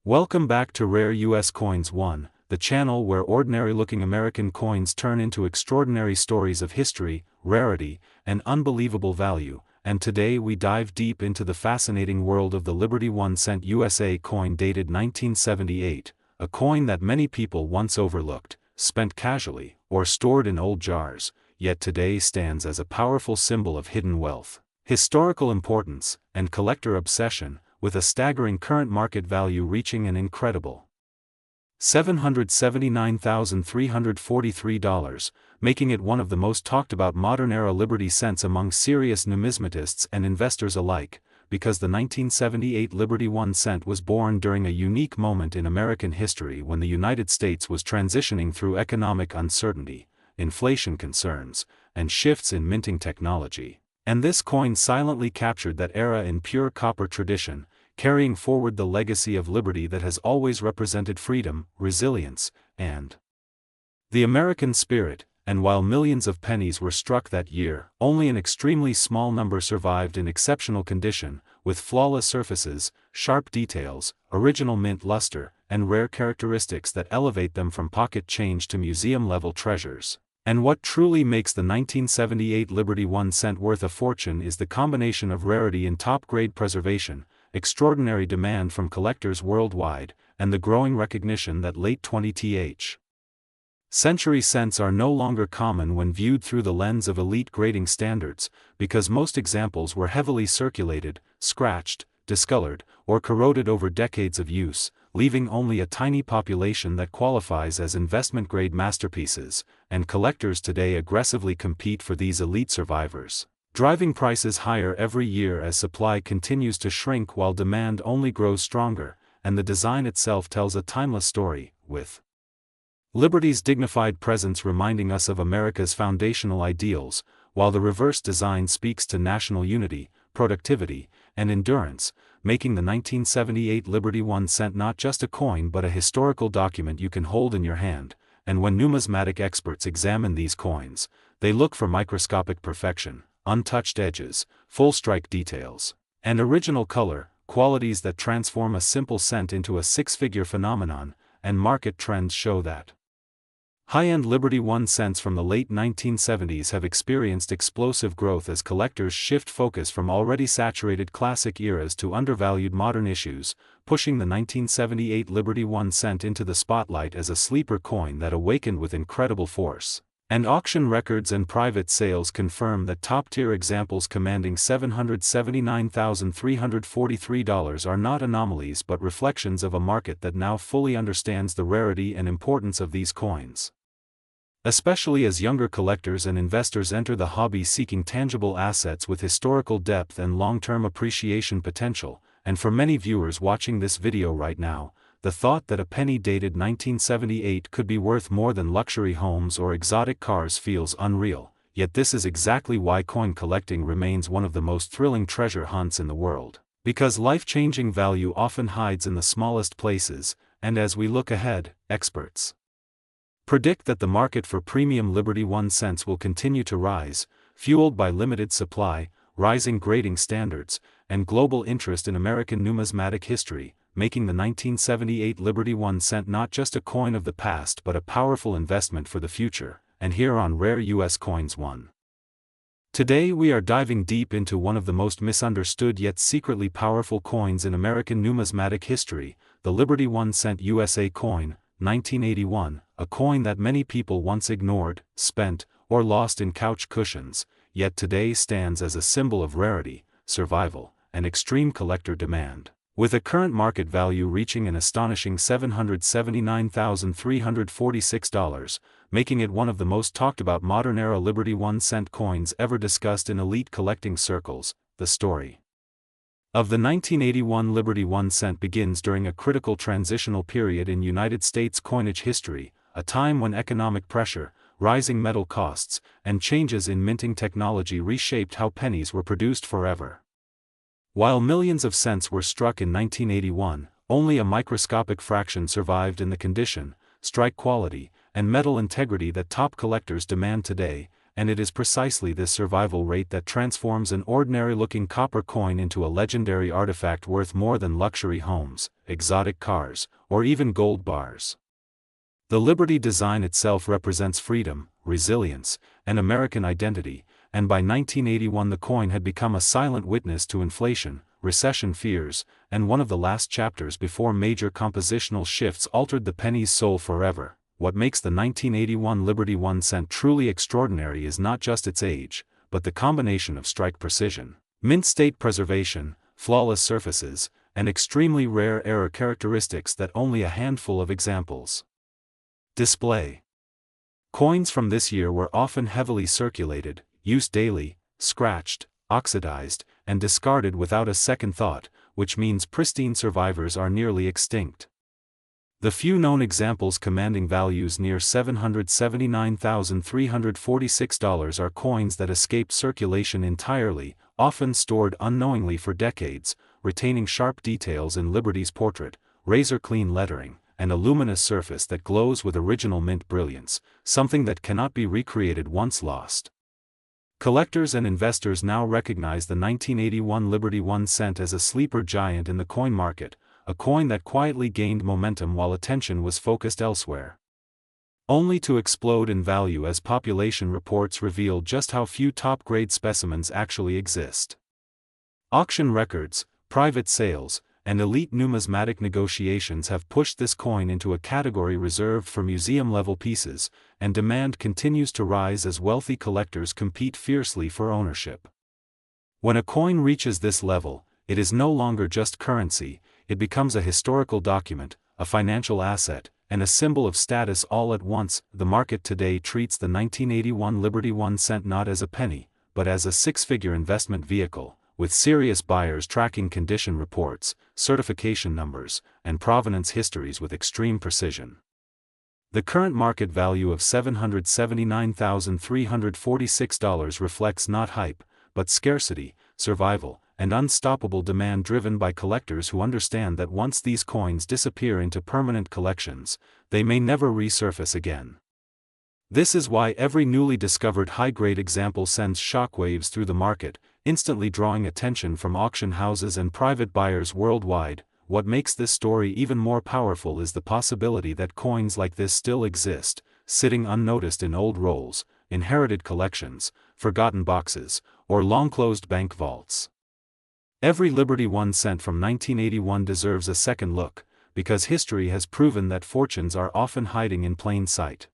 Welcome back to Rare US Coins 1, the channel where ordinary-looking American coins turn into extraordinary stories of history, rarity, and unbelievable value, and today we dive deep into the fascinating world of the Liberty 1 cent USA coin dated 1978, a coin that many people once overlooked, spent casually, or stored in old jars, yet today stands as a powerful symbol of hidden wealth, historical importance, and collector obsession, with a staggering current market value reaching an incredible $779,343, making it one of the most talked-about modern-era Liberty cents among serious numismatists and investors alike, because the 1978 Liberty 1 cent was born during a unique moment in American history when the United States was transitioning through economic uncertainty, inflation concerns, and shifts in minting technology. And this coin silently captured that era in pure copper tradition, carrying forward the legacy of liberty that has always represented freedom, resilience, and the American spirit. And while millions of pennies were struck that year, only an extremely small number survived in exceptional condition, with flawless surfaces, sharp details, original mint luster, and rare characteristics that elevate them from pocket change to museum-level treasures. And what truly makes the 1978 Liberty 1 cent worth a fortune is the combination of rarity and top-grade preservation, extraordinary demand from collectors worldwide, and the growing recognition that late 20th century cents are no longer common when viewed through the lens of elite grading standards, because most examples were heavily circulated, scratched, discolored, or corroded over decades of use, leaving only a tiny population that qualifies as investment-grade masterpieces, and collectors today aggressively compete for these elite survivors, driving prices higher every year as supply continues to shrink while demand only grows stronger, and the design itself tells a timeless story, with Liberty's dignified presence reminding us of America's foundational ideals, while the reverse design speaks to national unity, productivity, and endurance, making the 1978 Liberty 1 cent not just a coin but a historical document you can hold in your hand. And when numismatic experts examine these coins, they look for microscopic perfection, untouched edges, full strike details, and original color, qualities that transform a simple cent into a six-figure phenomenon, and market trends show that high-end Liberty 1 cents from the late 1970s have experienced explosive growth as collectors shift focus from already saturated classic eras to undervalued modern issues, pushing the 1978 Liberty 1 cent into the spotlight as a sleeper coin that awakened with incredible force. And auction records and private sales confirm that top-tier examples commanding $779,343 are not anomalies but reflections of a market that now fully understands the rarity and importance of these coins. Especially as younger collectors and investors enter the hobby seeking tangible assets with historical depth and long-term appreciation potential, and for many viewers watching this video right now, the thought that a penny dated 1978 could be worth more than luxury homes or exotic cars feels unreal, yet this is exactly why coin collecting remains one of the most thrilling treasure hunts in the world, because life-changing value often hides in the smallest places, and as we look ahead, experts predict that the market for premium Liberty 1 cents will continue to rise, fueled by limited supply, rising grading standards, and global interest in American numismatic history, making the 1978 Liberty 1 cent not just a coin of the past but a powerful investment for the future. And here on Rare US Coins 1. Today we are diving deep into one of the most misunderstood yet secretly powerful coins in American numismatic history, the Liberty 1 cent USA coin, 1981, a coin that many people once ignored, spent, or lost in couch cushions, yet today stands as a symbol of rarity, survival, and extreme collector demand, with a current market value reaching an astonishing $779,346, making it one of the most talked-about modern-era Liberty 1 cent coins ever discussed in elite collecting circles. The story of the 1981 Liberty 1 cent begins during a critical transitional period in United States coinage history, a time when economic pressure, rising metal costs, and changes in minting technology reshaped how pennies were produced forever. While millions of cents were struck in 1981, only a microscopic fraction survived in the condition, strike quality, and metal integrity that top collectors demand today, and it is precisely this survival rate that transforms an ordinary-looking copper coin into a legendary artifact worth more than luxury homes, exotic cars, or even gold bars. The Liberty design itself represents freedom, resilience, and American identity, and by 1981 the coin had become a silent witness to inflation, recession fears, and one of the last chapters before major compositional shifts altered the penny's soul forever. What makes the 1981 Liberty 1 cent truly extraordinary is not just its age, but the combination of strike precision, mint state preservation, flawless surfaces, and extremely rare error characteristics that only a handful of examples display. Coins from this year were often heavily circulated, used daily, scratched, oxidized, and discarded without a second thought, which means pristine survivors are nearly extinct. The few known examples commanding values near $779,346 are coins that escape circulation entirely, often stored unknowingly for decades, retaining sharp details in Liberty's portrait, razor-clean lettering, and a luminous surface that glows with original mint brilliance, something that cannot be recreated once lost. Collectors and investors now recognize the 1981 Liberty 1 cent as a sleeper giant in the coin market, a coin that quietly gained momentum while attention was focused elsewhere, only to explode in value as population reports reveal just how few top-grade specimens actually exist. Auction records, private sales, and elite numismatic negotiations have pushed this coin into a category reserved for museum-level pieces, and demand continues to rise as wealthy collectors compete fiercely for ownership. When a coin reaches this level, it is no longer just currency, it becomes a historical document, a financial asset, and a symbol of status all at once. The market today treats the 1981 Liberty 1 cent not as a penny, but as a six-figure investment vehicle, with serious buyers tracking condition reports, certification numbers, and provenance histories with extreme precision. The current market value of $779,346 reflects not hype, but scarcity, survival, and unstoppable demand driven by collectors who understand that once these coins disappear into permanent collections, they may never resurface again. This is why every newly discovered high-grade example sends shockwaves through the market, instantly drawing attention from auction houses and private buyers worldwide. What makes this story even more powerful is the possibility that coins like this still exist, sitting unnoticed in old rolls, inherited collections, forgotten boxes, or long-closed bank vaults. Every Liberty 1 cent from 1981 deserves a second look, because history has proven that fortunes are often hiding in plain sight.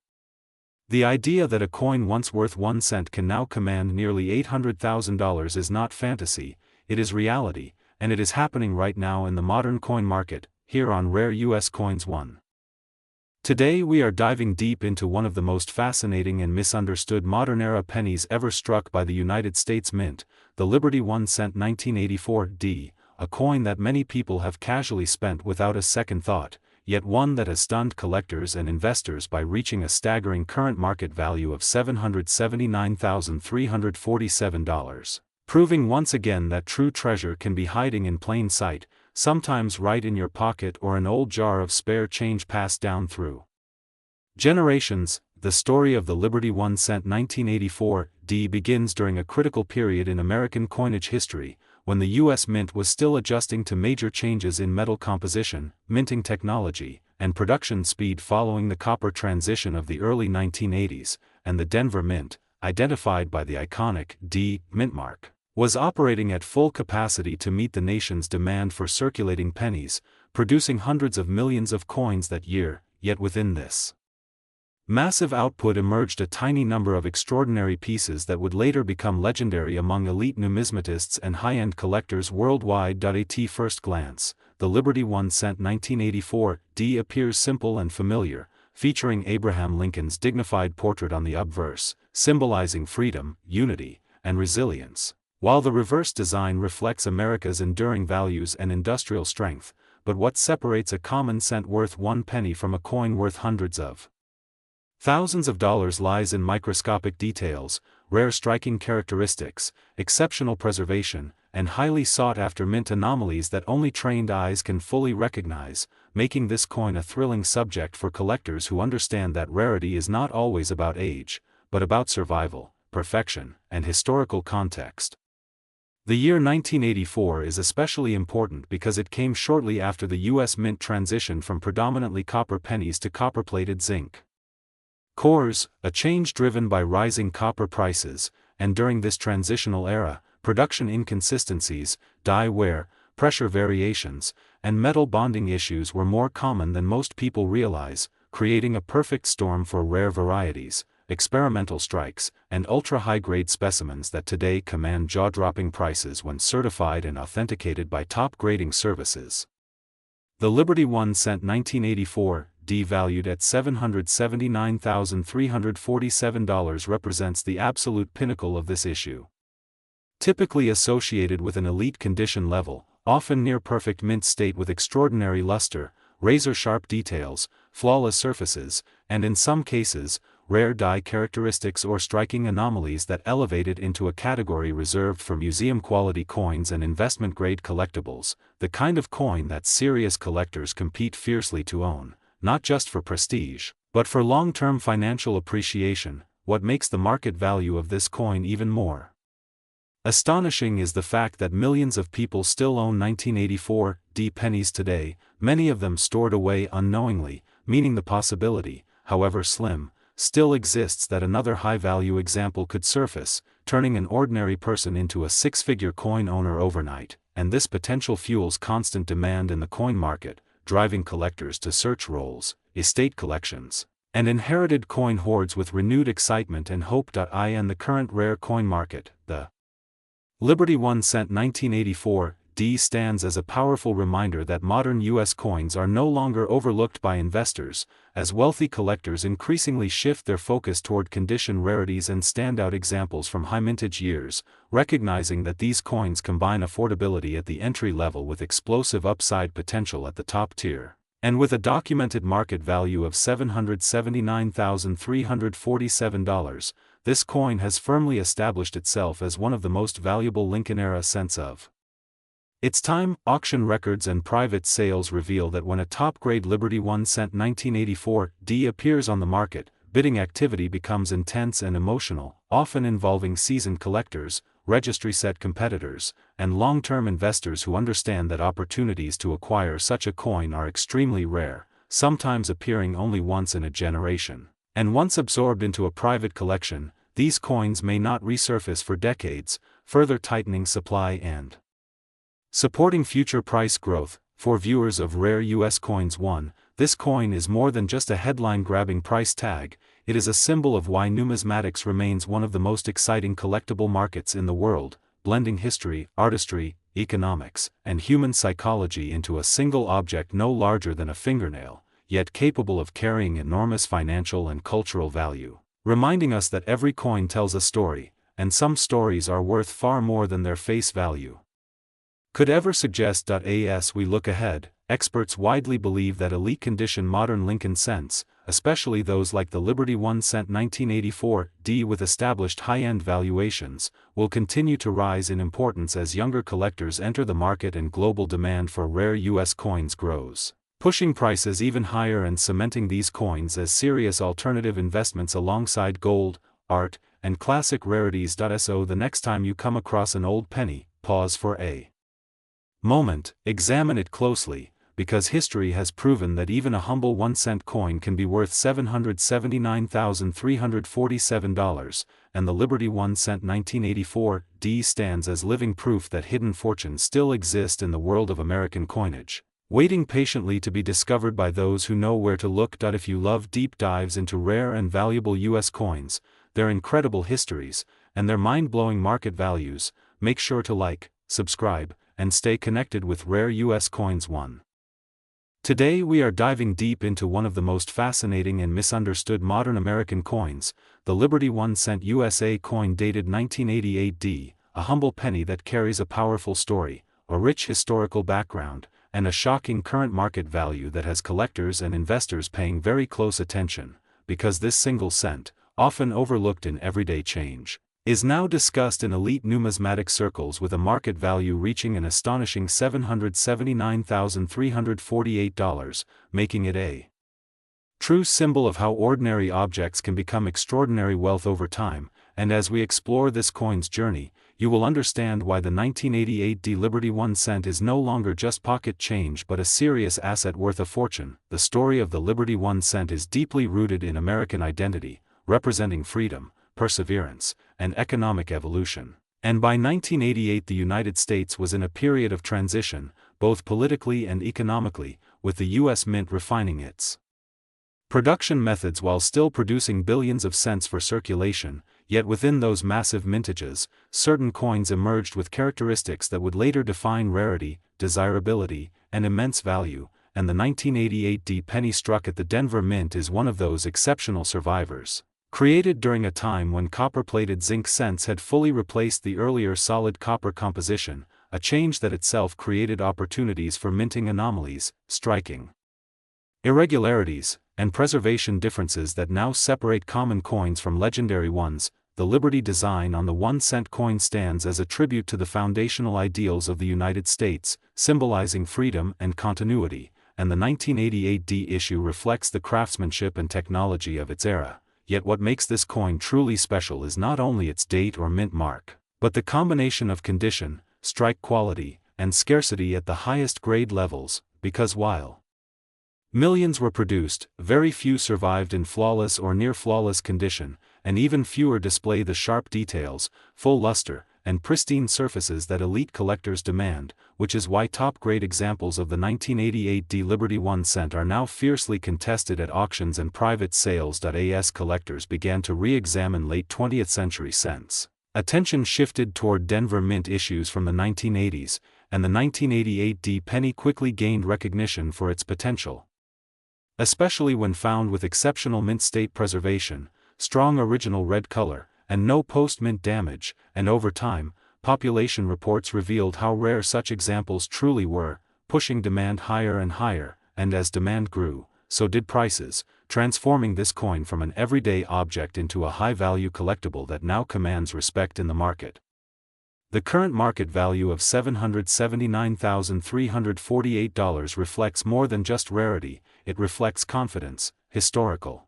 The idea that a coin once worth 1 cent can now command nearly $800,000 is not fantasy, it is reality, and it is happening right now in the modern coin market, here on Rare U.S. Coins 1. Today we are diving deep into one of the most fascinating and misunderstood modern-era pennies ever struck by the United States Mint, the Liberty 1 cent 1984-D, a coin that many people have casually spent without a second thought, yet one that has stunned collectors and investors by reaching a staggering current market value of $779,347, proving once again that true treasure can be hiding in plain sight, sometimes right in your pocket or an old jar of spare change passed down through generations. The story of the Liberty 1 cent 1984-D begins during a critical period in American coinage history, when the U.S. Mint was still adjusting to major changes in metal composition, minting technology, and production speed following the copper transition of the early 1980s, and the Denver Mint, identified by the iconic D mint mark, was operating at full capacity to meet the nation's demand for circulating pennies, producing hundreds of millions of coins that year. Yet within this massive output emerged a tiny number of extraordinary pieces that would later become legendary among elite numismatists and high-end collectors worldwide. At first glance, the Liberty 1 cent 1984-D appears simple and familiar, featuring Abraham Lincoln's dignified portrait on the obverse, symbolizing freedom, unity, and resilience, while the reverse design reflects America's enduring values and industrial strength. But what separates a common cent worth 1 penny from a coin worth hundreds of thousands of dollars lies in microscopic details, rare striking characteristics, exceptional preservation, and highly sought-after mint anomalies that only trained eyes can fully recognize, making this coin a thrilling subject for collectors who understand that rarity is not always about age, but about survival, perfection, and historical context. The year 1984 is especially important because it came shortly after the U.S. Mint transition from predominantly copper pennies to copper-plated zinc cores, a change driven by rising copper prices, and during this transitional era, production inconsistencies, die wear, pressure variations, and metal bonding issues were more common than most people realize, creating a perfect storm for rare varieties, experimental strikes, and ultra-high-grade specimens that today command jaw-dropping prices when certified and authenticated by top grading services. The Liberty 1 cent 1984, valued at $779,347, represents the absolute pinnacle of this issue. Typically associated with an elite condition level, often near-perfect mint state with extraordinary luster, razor-sharp details, flawless surfaces, and in some cases, rare die characteristics or striking anomalies that elevate it into a category reserved for museum-quality coins and investment-grade collectibles, the kind of coin that serious collectors compete fiercely to own, not just for prestige, but for long-term financial appreciation. What makes the market value of this coin even more astonishing is the fact that millions of people still own 1984 pennies today, many of them stored away unknowingly, meaning the possibility, however slim, still exists that another high-value example could surface, turning an ordinary person into a six-figure coin owner overnight, and this potential fuels constant demand in the coin market, driving collectors to search rolls, estate collections, and inherited coin hoards with renewed excitement and hope. In the current rare coin market, the Liberty 1 cent 1984 stands as a powerful reminder that modern U.S. coins are no longer overlooked by investors, as wealthy collectors increasingly shift their focus toward condition rarities and standout examples from high-mintage years, recognizing that these coins combine affordability at the entry level with explosive upside potential at the top tier. And with a documented market value of $779,347, this coin has firmly established itself as one of the most valuable Lincoln-era cents of its time. Auction records and private sales reveal that when a top-grade Liberty 1 cent 1984 appears on the market, bidding activity becomes intense and emotional, often involving seasoned collectors, registry-set competitors, and long-term investors who understand that opportunities to acquire such a coin are extremely rare, sometimes appearing only once in a generation. And once absorbed into a private collection, these coins may not resurface for decades, further tightening supply and supporting future price growth. For viewers of rare U.S. coins, this coin is more than just a headline-grabbing price tag. It is a symbol of why numismatics remains one of the most exciting collectible markets in the world, blending history, artistry, economics, and human psychology into a single object no larger than a fingernail, yet capable of carrying enormous financial and cultural value, reminding us that every coin tells a story, and some stories are worth far more than their face value could ever suggest. As we look ahead, experts widely believe that elite condition modern Lincoln cents, especially those like the Liberty 1 cent 1984 with established high-end valuations, will continue to rise in importance as younger collectors enter the market and global demand for rare U.S. coins grows, pushing prices even higher and cementing these coins as serious alternative investments alongside gold, art, and classic rarities. So the next time you come across an old penny, pause for a moment, examine it closely, because history has proven that even a humble 1-cent coin can be worth $779,347, and the Liberty 1 cent 1984 stands as living proof that hidden fortunes still exist in the world of American coinage, waiting patiently to be discovered by those who know where to look. If you love deep dives into rare and valuable U.S. coins, their incredible histories, and their mind-blowing market values, make sure to like, subscribe, and stay connected with Rare U.S. Coins 1. Today we are diving deep into one of the most fascinating and misunderstood modern American coins, the Liberty 1 cent USA coin dated 1988 a humble penny that carries a powerful story, a rich historical background, and a shocking current market value that has collectors and investors paying very close attention, because this single cent, often overlooked in everyday change, is now discussed in elite numismatic circles with a market value reaching an astonishing $779,348, making it a true symbol of how ordinary objects can become extraordinary wealth over time. and as we explore this coin's journey, you will understand why the 1988 Liberty 1 cent is no longer just pocket change but a serious asset worth a fortune. The story of the Liberty 1 cent is deeply rooted in American identity, representing freedom, perseverance, and economic evolution. And by 1988 the United States was in a period of transition, both politically and economically, with the U.S. Mint refining its production methods while still producing billions of cents for circulation. Yet within those massive mintages, certain coins emerged with characteristics that would later define rarity, desirability, and immense value, and the 1988 penny struck at the Denver Mint is one of those exceptional survivors. Created during a time when copper-plated zinc cents had fully replaced the earlier solid copper composition, a change that itself created opportunities for minting anomalies, striking irregularities, and preservation differences that now separate common coins from legendary ones. The Liberty design on the 1-cent coin stands as a tribute to the foundational ideals of the United States, symbolizing freedom and continuity, and the 1988 issue reflects the craftsmanship and technology of its era. Yet what makes this coin truly special is not only its date or mint mark, but the combination of condition, strike quality, and scarcity at the highest grade levels, because while millions were produced, very few survived in flawless or near-flawless condition, and even fewer display the sharp details, full luster, and pristine surfaces that elite collectors demand, which is why top-grade examples of the 1988 Liberty 1 cent are now fiercely contested at auctions and private sales. As collectors began to re-examine late 20th century cents, attention shifted toward Denver Mint issues from the 1980s, and the 1988 penny quickly gained recognition for its potential. Especially when found with exceptional mint state preservation, strong original red color, and no post-mint damage, and over time, population reports revealed how rare such examples truly were, pushing demand higher and higher, and as demand grew, so did prices, transforming this coin from an everyday object into a high-value collectible that now commands respect in the market. The current market value of $779,348 reflects more than just rarity, it reflects confidence, historical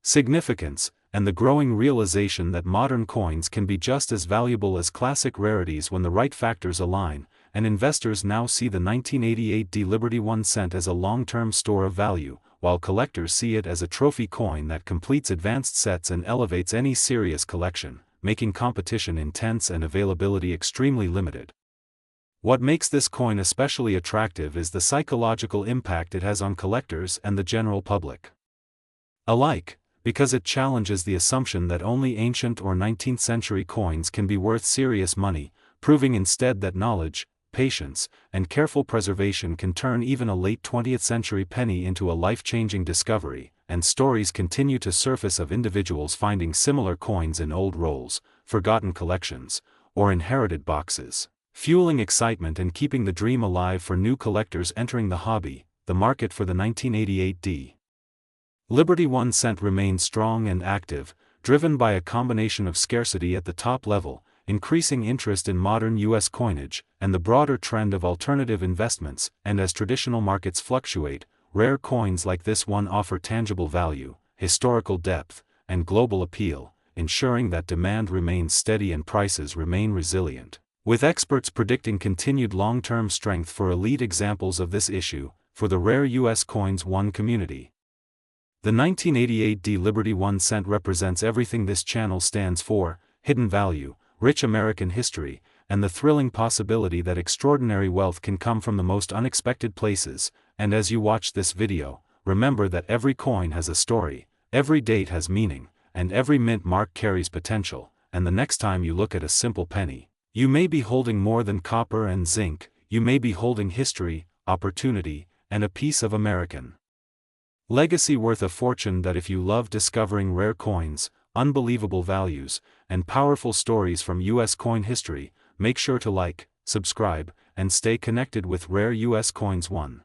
significance, and the growing realization that modern coins can be just as valuable as classic rarities when the right factors align, and investors now see the 1988 Liberty 1 cent as a long-term store of value, while collectors see it as a trophy coin that completes advanced sets and elevates any serious collection, making competition intense and availability extremely limited. What makes this coin especially attractive is the psychological impact it has on collectors and the general public alike, because it challenges the assumption that only ancient or 19th century coins can be worth serious money, proving instead that knowledge, patience, and careful preservation can turn even a late 20th century penny into a life-changing discovery, and stories continue to surface of individuals finding similar coins in old rolls, forgotten collections, or inherited boxes, fueling excitement and keeping the dream alive for new collectors entering the hobby. The market for the 1988 Liberty 1 cent remains strong and active, driven by a combination of scarcity at the top level, increasing interest in modern U.S. coinage, and the broader trend of alternative investments. And as traditional markets fluctuate, rare coins like this one offer tangible value, historical depth, and global appeal, ensuring that demand remains steady and prices remain resilient, with experts predicting continued long-term strength for elite examples of this issue. For the rare U.S. coins one community, the 1988 Liberty 1 cent represents everything this channel stands for: hidden value, rich American history, and the thrilling possibility that extraordinary wealth can come from the most unexpected places. And as you watch this video, remember that every coin has a story, every date has meaning, and every mint mark carries potential. And the next time you look at a simple penny, you may be holding more than copper and zinc, you may be holding history, opportunity, and a piece of American legacy worth a fortune. That if you love discovering rare coins, unbelievable values, and powerful stories from U.S. coin history, make sure to like, subscribe, and stay connected with Rare U.S. Coins 1.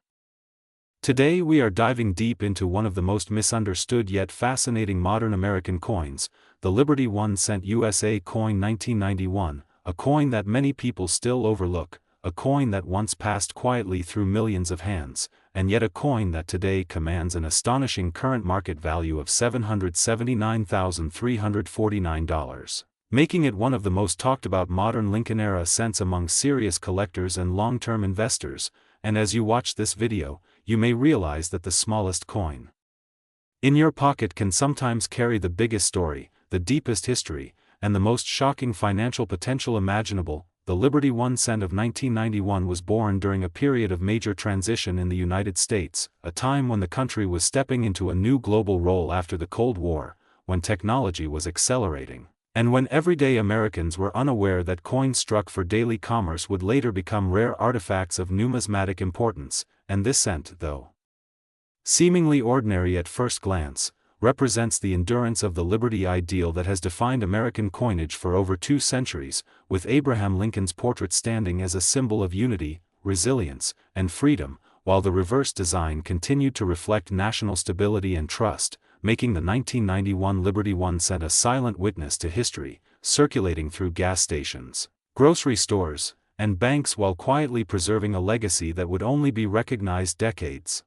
Today we are diving deep into one of the most misunderstood yet fascinating modern American coins, the Liberty 1 cent USA coin 1991, a coin that many people still overlook, a coin that once passed quietly through millions of hands, and yet a coin that today commands an astonishing current market value of $779,349, making it one of the most talked about modern Lincoln-era cents among serious collectors and long-term investors. And as you watch this video, you may realize that the smallest coin in your pocket can sometimes carry the biggest story, the deepest history, and the most shocking financial potential imaginable. The Liberty 1 cent of 1991 was born during a period of major transition in the United States, a time when the country was stepping into a new global role after the Cold War, when technology was accelerating, and when everyday Americans were unaware that coins struck for daily commerce would later become rare artifacts of numismatic importance. And this cent, though seemingly ordinary at first glance, represents the endurance of the liberty ideal that has defined American coinage for over 2 centuries, with Abraham Lincoln's portrait standing as a symbol of unity, resilience, and freedom, while the reverse design continued to reflect national stability and trust, making the 1991 Liberty 1 cent a silent witness to history, circulating through gas stations, grocery stores, and banks while quietly preserving a legacy that would only be recognized decades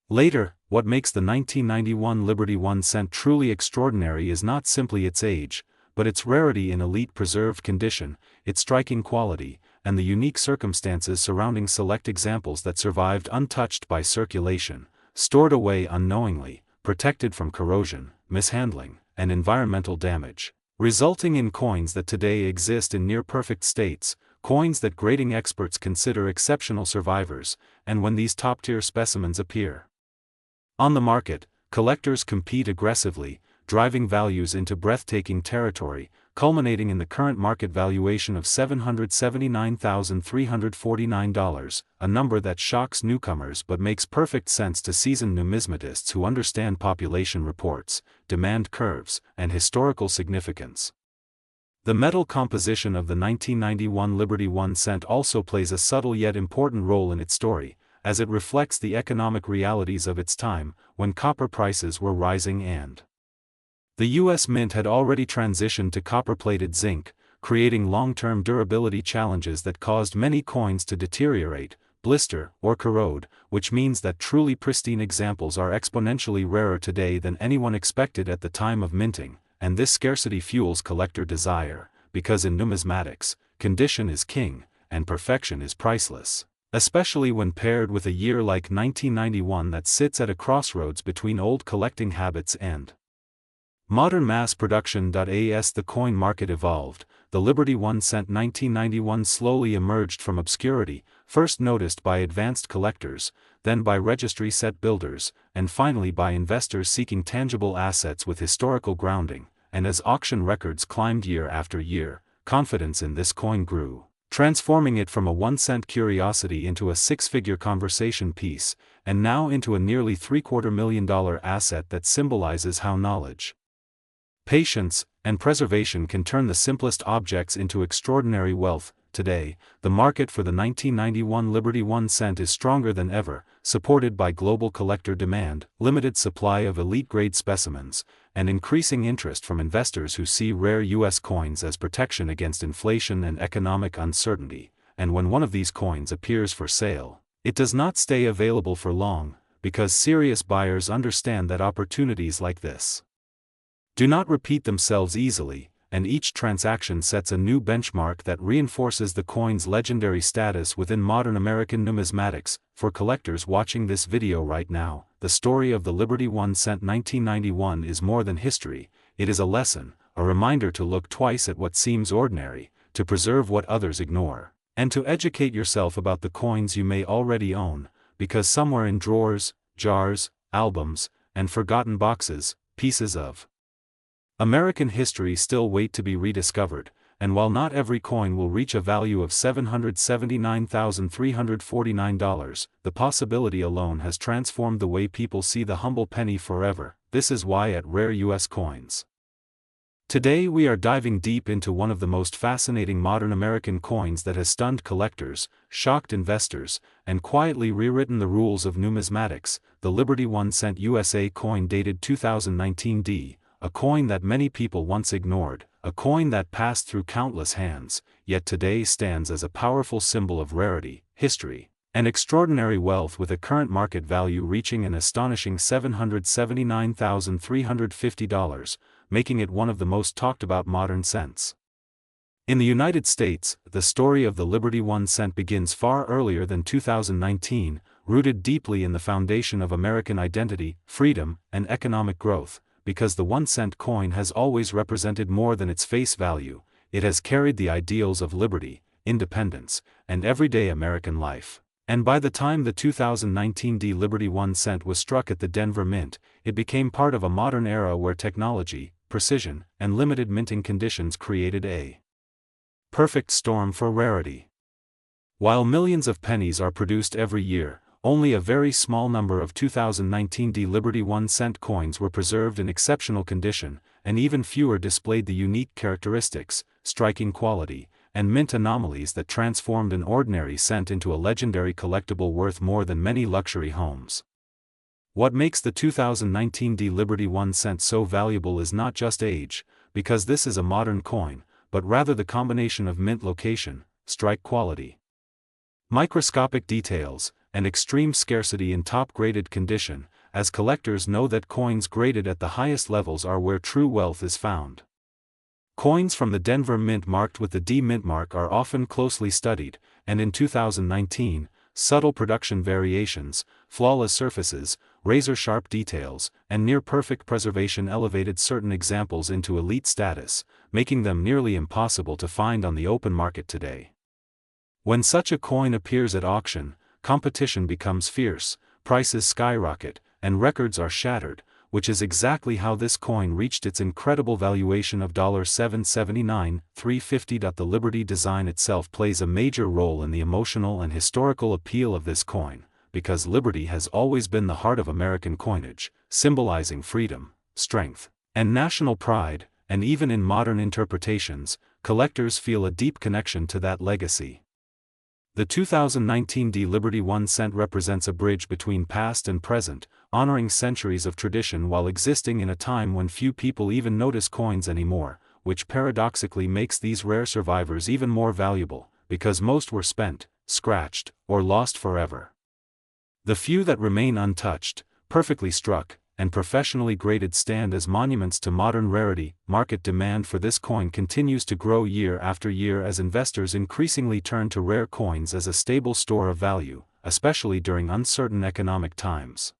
later. What makes the 1991 Liberty 1 cent truly extraordinary is not simply its age, but its rarity in elite preserved condition, its striking quality, and the unique circumstances surrounding select examples that survived untouched by circulation, stored away unknowingly, protected from corrosion, mishandling, and environmental damage, resulting in coins that today exist in near-perfect states, coins that grading experts consider exceptional survivors. And when these top-tier specimens appear on the market, collectors compete aggressively, driving values into breathtaking territory, culminating in the current market valuation of $779,349, a number that shocks newcomers but makes perfect sense to seasoned numismatists who understand population reports, demand curves, and historical significance. The metal composition of the 1991 Liberty 1 cent also plays a subtle yet important role in its story, as it reflects the economic realities of its time, when copper prices were rising and the U.S. Mint had already transitioned to copper-plated zinc, creating long-term durability challenges that caused many coins to deteriorate, blister, or corrode, which means that truly pristine examples are exponentially rarer today than anyone expected at the time of minting. And this scarcity fuels collector desire, because in numismatics, condition is king, and perfection is priceless, especially when paired with a year like 1991 that sits at a crossroads between old collecting habits and modern mass production. As the coin market evolved, the Liberty 1 cent 1991 slowly emerged from obscurity, first noticed by advanced collectors, then by registry set builders, and finally by investors seeking tangible assets with historical grounding. And as auction records climbed year after year, confidence in this coin grew, transforming it from a 1-cent curiosity into a 6-figure conversation piece, and now into a nearly $750,000 asset that symbolizes how knowledge, patience, and preservation can turn the simplest objects into extraordinary wealth. Today, the market for the 1991 Liberty 1 cent is stronger than ever, supported by global collector demand, limited supply of elite-grade specimens, and increasing interest from investors who see rare U.S. coins as protection against inflation and economic uncertainty. And when one of these coins appears for sale, it does not stay available for long, because serious buyers understand that opportunities like this do not repeat themselves easily, and each transaction sets a new benchmark that reinforces the coin's legendary status within modern American numismatics. For collectors watching this video right now, the story of the Liberty 1 cent 1991 is more than history, it is a lesson, a reminder to look twice at what seems ordinary, to preserve what others ignore, and to educate yourself about the coins you may already own, because somewhere in drawers, jars, albums, and forgotten boxes, pieces of American history still wait to be rediscovered. And while not every coin will reach a value of $779,349, the possibility alone has transformed the way people see the humble penny forever. This is why at Rare U.S. Coins today we are diving deep into one of the most fascinating modern American coins that has stunned collectors, shocked investors, and quietly rewritten the rules of numismatics, the Liberty 1 cent USA coin dated 2019 a coin that many people once ignored, a coin that passed through countless hands, yet today stands as a powerful symbol of rarity, history, An extraordinary wealth with a current market value reaching an astonishing $779,350, making it one of the most talked about modern cents. In the United States, the story of the Liberty 1 cent begins far earlier than 2019, rooted deeply in the foundation of American identity, freedom, and economic growth. Because the 1 cent coin has always represented more than its face value, it has carried the ideals of liberty, independence, and everyday American life. And by the time the 2019 Liberty 1 cent was struck at the Denver Mint, it became part of a modern era where technology, precision, and limited minting conditions created a perfect storm for rarity. While millions of pennies are produced every year, only a very small number of 2019 Liberty 1 cent coins were preserved in exceptional condition, and even fewer displayed the unique characteristics, striking quality, and mint anomalies that transformed an ordinary cent into a legendary collectible worth more than many luxury homes. What makes the 2019 Liberty 1 cent so valuable is not just age, because this is a modern coin, but rather the combination of mint location, strike quality, microscopic details, and extreme scarcity in top-graded condition, as collectors know that coins graded at the highest levels are where true wealth is found. Coins from the Denver Mint marked with the D Mint mark are often closely studied, and in 2019, subtle production variations, flawless surfaces, razor-sharp details, and near-perfect preservation elevated certain examples into elite status, making them nearly impossible to find on the open market today. When such a coin appears at auction, competition becomes fierce, prices skyrocket, and records are shattered, which is exactly how this coin reached its incredible valuation of $779,350. The Liberty design itself plays a major role in the emotional and historical appeal of this coin, because Liberty has always been the heart of American coinage, symbolizing freedom, strength, and national pride, and even in modern interpretations, collectors feel a deep connection to that legacy. The 2019 Liberty 1 cent represents a bridge between past and present, honoring centuries of tradition while existing in a time when few people even notice coins anymore, which paradoxically makes these rare survivors even more valuable, because most were spent, scratched, or lost forever. The few that remain untouched, perfectly struck, and professionally graded stand as monuments to modern rarity. Market demand for this coin continues to grow year after year as investors increasingly turn to rare coins as a stable store of value, especially during uncertain economic times.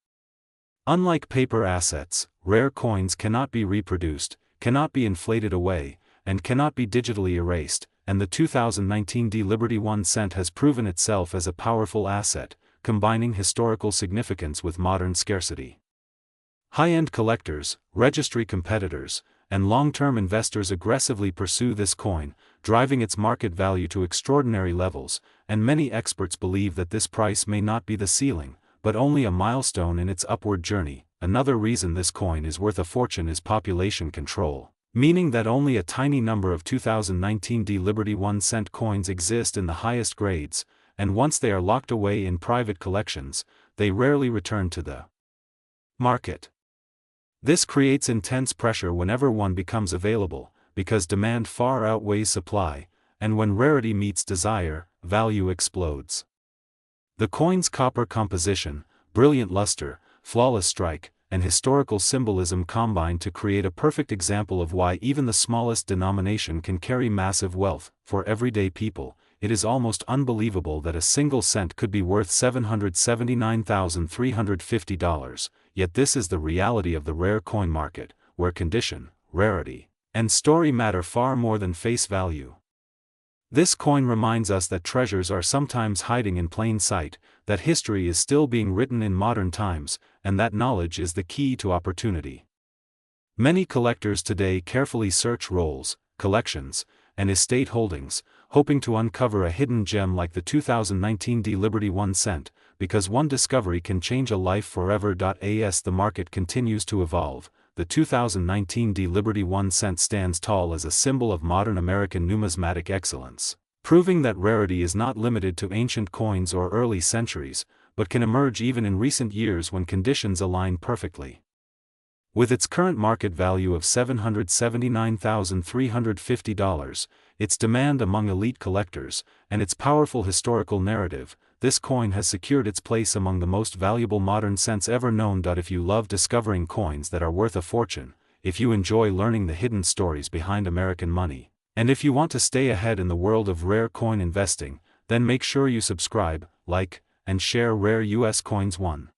Unlike paper assets, rare coins cannot be reproduced, cannot be inflated away, and cannot be digitally erased, and the 2019 Liberty 1 cent has proven itself as a powerful asset, combining historical significance with modern scarcity. High-end collectors, registry competitors, and long-term investors aggressively pursue this coin, driving its market value to extraordinary levels, and many experts believe that this price may not be the ceiling, but only a milestone in its upward journey. Another reason this coin is worth a fortune is population control, meaning that only a tiny number of 2019 Liberty 1 cent coins exist in the highest grades, and once they are locked away in private collections, they rarely return to the market. This creates intense pressure whenever one becomes available, because demand far outweighs supply, and when rarity meets desire, value explodes. The coin's copper composition, brilliant luster, flawless strike, and historical symbolism combine to create a perfect example of why even the smallest denomination can carry massive wealth. For everyday people, it is almost unbelievable that a single cent could be worth $779,350, yet this is the reality of the rare coin market, where condition, rarity, and story matter far more than face value. This coin reminds us that treasures are sometimes hiding in plain sight, that history is still being written in modern times, and that knowledge is the key to opportunity. Many collectors today carefully search rolls, collections, and estate holdings, hoping to uncover a hidden gem like the 2019 Liberty 1 cent, because one discovery can change a life forever. As the market continues to evolve, the 2019 Liberty 1 cent stands tall as a symbol of modern American numismatic excellence, proving that rarity is not limited to ancient coins or early centuries, but can emerge even in recent years when conditions align perfectly. With its current market value of $779,350, its demand among elite collectors, and its powerful historical narrative, this coin has secured its place among the most valuable modern cents ever known. If you love discovering coins that are worth a fortune, if you enjoy learning the hidden stories behind American money, and if you want to stay ahead in the world of rare coin investing, then make sure you subscribe, like, and share Rare US Coins 1.